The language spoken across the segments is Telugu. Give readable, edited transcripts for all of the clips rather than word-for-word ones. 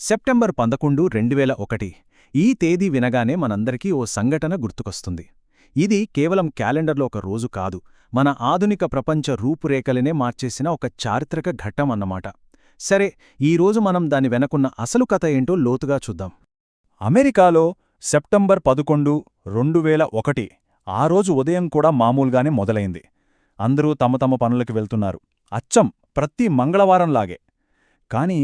సెప్టెంబర్ 11, 2001 ఈ తేదీ వినగానే మనందరికీ ఓ సంఘటన గుర్తుకొస్తుంది. ఇది కేవలం క్యాలెండర్లో ఒక రోజు కాదు, మన ఆధునిక ప్రపంచ రూపురేఖలనే మార్చేసిన ఒక చారిత్రక ఘట్టం అన్నమాట. సరే, ఈరోజు మనం దాని వెనకున్న అసలు కథ ఏంటో లోతుగా చూద్దాం. అమెరికాలో సెప్టెంబర్ 11, 2001 ఆ రోజు ఉదయం కూడా మామూలుగానే మొదలైంది. అందరూ తమ తమ పనులకి వెళ్తున్నారు, అచ్చం ప్రతి మంగళవారంలాగే. కాని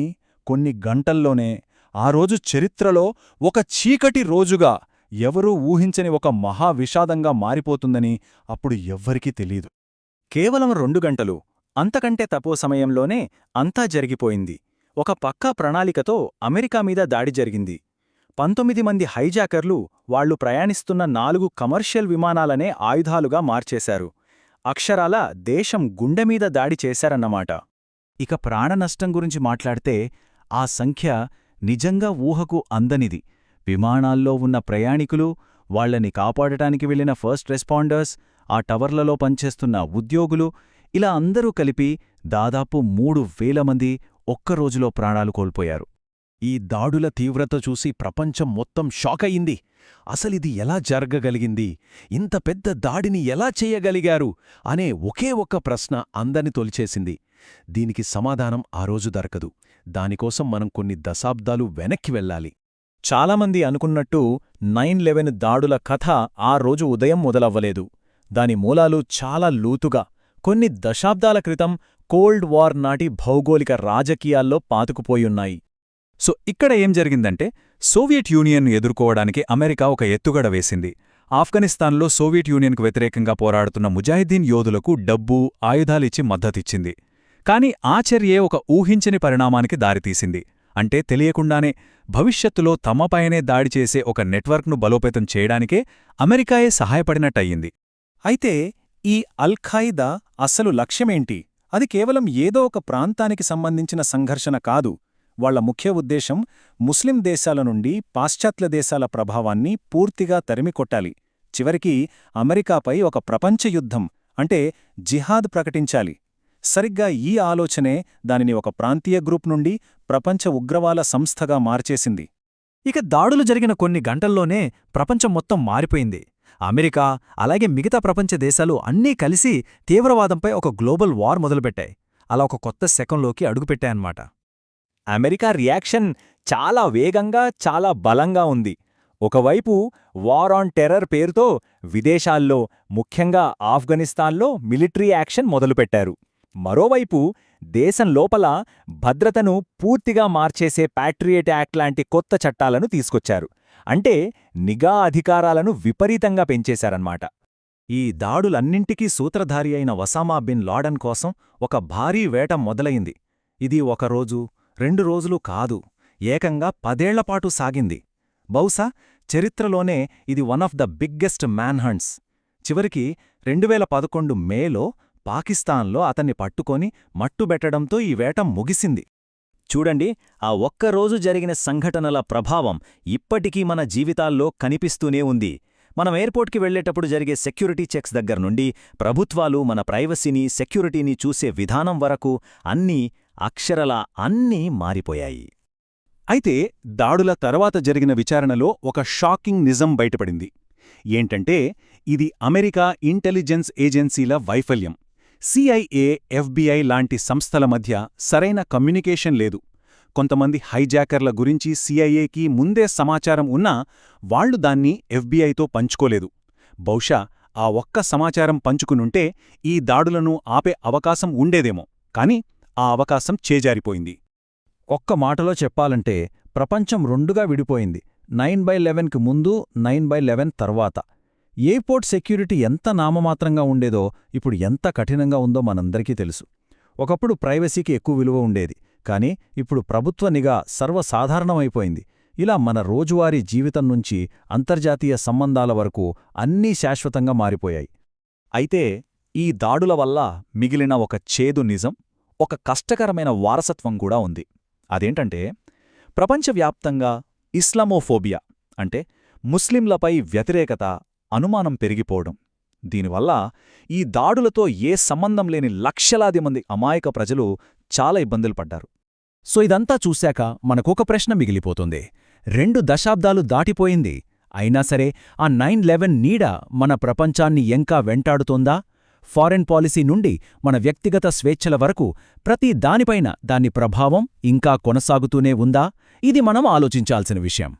కొన్ని గంటల్లోనే ఆ రోజు చరిత్రలో ఒక చీకటి రోజుగా, ఎవరూ ఊహించని ఒక మహావిషాదంగా మారిపోతుందని అప్పుడు ఎవ్వరికీ తెలీదు. కేవలం 2 గంటలు, అంతకంటే తక్కువ సమయంలోనే అంతా జరిగిపోయింది. ఒక పక్కా ప్రణాళికతో అమెరికా మీద దాడి జరిగింది. 19 మంది హైజాకర్లు వాళ్లు ప్రయాణిస్తున్న 4 కమర్షియల్ విమానాలనే ఆయుధాలుగా మార్చేశారు. అక్షరాల దేశం గుండెమీద దాడి చేశారన్నమాట. ఇక ప్రాణనష్టం గురించి మాట్లాడితే ఆ సంఖ్య నిజంగా ఊహకు అందనిది. విమానాల్లో ఉన్న ప్రయాణికులు, వాళ్లని కాపాడటానికి వెళ్లిన ఫస్ట్ రెస్పాండర్స్, ఆ టవర్లలో పనిచేస్తున్న ఉద్యోగులు, ఇలా అందరూ కలిపి దాదాపు 3,000 మంది ఒక్కరోజులో ప్రాణాలు కోల్పోయారు. ఈ దాడుల తీవ్రత చూసి ప్రపంచం మొత్తం షాకయింది. అసలిది ఎలా జరగగలిగింది, ఇంత పెద్ద దాడిని ఎలా చేయగలిగారు అనే ఒకే ఒక్క ప్రశ్న అందరిని తొలిచేసింది. దీనికి సమాధానం ఆ రోజు దొరకదు. దానికోసం మనం కొన్ని దశాబ్దాలు వెనక్కి వెళ్ళాలి. చాలామంది అనుకున్నట్టు 9/11 దాడుల కథ ఆ రోజు ఉదయం మొదలవ్వలేదు. దాని మూలాలు చాలా లోతుగా, కొన్ని దశాబ్దాల క్రితం కోల్డ్ వార్ నాటి భౌగోళిక రాజకీయాల్లో పాతుకుపోయున్నాయి. సో ఇక్కడ ఏం జరిగిందంటే, సోవియట్ యూనియన్ను ఎదుర్కోవడానికి అమెరికా ఒక ఎత్తుగడ వేసింది. ఆఫ్ఘనిస్తాన్లో సోవియట్ యూనియన్కు వ్యతిరేకంగా పోరాడుతున్న ముజాహిద్దీన్ యోధులకు డబ్బు, ఆయుధాలిచ్చి మద్దతిచ్చింది. కాని ఆ చర్యే ఒక ఊహించని పరిణామానికి దారితీసింది. అంటే తెలియకుండానే భవిష్యత్తులో తమపైనే దాడి చేసే ఒక నెట్వర్క్ను బలోపేతం చేయడానికే అమెరికాయే సహాయపడినట్టయింది. అయితే ఈ అల్-ఖాయిదా అసలు లక్ష్యమేంటి? అది కేవలం ఏదో ఒక ప్రాంతానికి సంబంధించిన సంఘర్షణ కాదు. వాళ్ల ముఖ్య ఉద్దేశం ముస్లిం దేశాల నుండి పాశ్చాత్య దేశాల ప్రభావాన్ని పూర్తిగా తరిమికొట్టాలి. చివరికి అమెరికాపై ఒక ప్రపంచ యుద్ధం, అంటే జిహాద్ ప్రకటించాలి. సరిగ్గా ఈ ఆలోచనే దానిని ఒక ప్రాంతీయ గ్రూప్ నుండి ప్రపంచ ఉగ్రవాద సంస్థగా మార్చేసింది. ఇక దాడులు జరిగిన కొన్ని గంటల్లోనే ప్రపంచం మొత్తం మారిపోయింది. అమెరికా, అలాగే మిగతా ప్రపంచ దేశాలు అన్నీ కలిసి తీవ్రవాదంపై ఒక గ్లోబల్ వార్ మొదలుపెట్టాయి. అలా ఒక కొత్త శకంలోకి అడుగుపెట్టాయన్నమాట. అమెరికా రియాక్షన్ చాలా వేగంగా, చాలా బలంగా ఉంది. ఒకవైపు వార్ ఆన్ టెర్రర్ పేరుతో విదేశాల్లో, ముఖ్యంగా ఆఫ్ఘనిస్తాన్లో మిలిటరీ యాక్షన్ మొదలుపెట్టారు. మరోవైపు దేశం లోపల భద్రతను పూర్తిగా మార్చేసే ప్యాట్రియేట్ యాక్ట్ లాంటి కొత్త చట్టాలను తీసుకొచ్చారు. అంటే నిఘా అధికారాలను విపరీతంగా పెంచేశారన్నమాట. ఈ దాడులన్నింటికీ సూత్రధారి అయిన ఒసామా బిన్ లాడెన్ కోసం ఒక భారీ వేట మొదలయింది. ఇది ఒకరోజు, 2 రోజులు కాదు, ఏకంగా 10 ఏళ్లపాటు సాగింది. బహుశా చరిత్రలోనే ఇది వన్ ఆఫ్ ద బిగ్గెస్ట్ మ్యాన్హంట్స్. చివరికి 2011 మేలో పాకిస్తాన్లో అతన్ని పట్టుకొని మట్టుబెట్టడంతో ఈ వేట ముగిసింది. చూడండి, ఆ ఒక్కరోజు జరిగిన సంఘటనల ప్రభావం ఇప్పటికీ మన జీవితాల్లో కనిపిస్తూనే ఉంది. మనం ఎయిర్పోర్ట్కి వెళ్లేటప్పుడు జరిగే సెక్యూరిటీ చెక్స్ దగ్గర్నుండి ప్రభుత్వాలు మన ప్రైవసీని, సెక్యూరిటీని చూసే విధానం వరకు అన్నీ మారిపోయాయి. అయితే దాడుల తర్వాత జరిగిన విచారణలో ఒక షాకింగ్ నిజం బయటపడింది. ఏంటంటే, ఇది అమెరికా ఇంటెలిజెన్స్ ఏజెన్సీల వైఫల్యం. CIA, FBI లాంటి సంస్థల మధ్య సరైన కమ్యూనికేషన్ లేదు. కొంతమంది హైజాకర్ల గురించి CIAకి ముందే సమాచారం ఉన్నా వాళ్లు దాన్ని FBIతో పంచుకోలేదు. బహుశా ఆ ఒక్క సమాచారం పంచుకునుంటే ఈ దాడులను ఆపే అవకాశం ఉండేదేమో. కాని ఆ అవకాశం చేజారిపోయింది. ఒక్క మాటలో చెప్పాలంటే ప్రపంచం 2గా విడిపోయింది. 9/11కి ముందు, 9/11 తర్వాత. ఎయిర్పోర్ట్ సెక్యూరిటీ ఎంత నామమాత్రంగా ఉండేదో ఇప్పుడు ఎంత కఠినంగా ఉందో మనందరికీ తెలుసు. ఒకప్పుడు ప్రైవసీకి ఎక్కువ విలువ ఉండేది, కానీ ఇప్పుడు ప్రభుత్వ నిఘా సర్వసాధారణమైపోయింది. ఇలా మన రోజువారీ జీవితం నుంచి అంతర్జాతీయ సంబంధాల వరకు అన్నీ శాశ్వతంగా మారిపోయాయి. అయితే ఈ దాడుల వల్ల మిగిలిన ఒక చేదు నిజం, ఒక కష్టకరమైన వారసత్వం కూడా ఉంది. అదేంటంటే, ప్రపంచవ్యాప్తంగా ఇస్లామోఫోబియా, అంటే ముస్లింలపై వ్యతిరేకత, అనుమానం పెరిగిపోవడం. దీనివల్ల ఈ దాడులతో ఏ సంబంధం లేని లక్షలాది మంది అమాయక ప్రజలు చాలా ఇబ్బందులు పడ్డారు. సో ఇదంతా చూశాక మనకొక ప్రశ్న మిగిలిపోతుంది. 2 దశాబ్దాలు దాటిపోయింది. అయినా సరే ఆ 9/11 నీడ మన ప్రపంచాన్ని ఇంకా వెంటాడుతోందా? ఫారెన్ పాలసీ నుండి మన వ్యక్తిగత స్వేచ్ఛల వరకు ప్రతి దానిపైన దాని ప్రభావం ఇంకా కొనసాగుతూనే ఉందా? ఇది మనం ఆలోచించాల్సిన విషయం.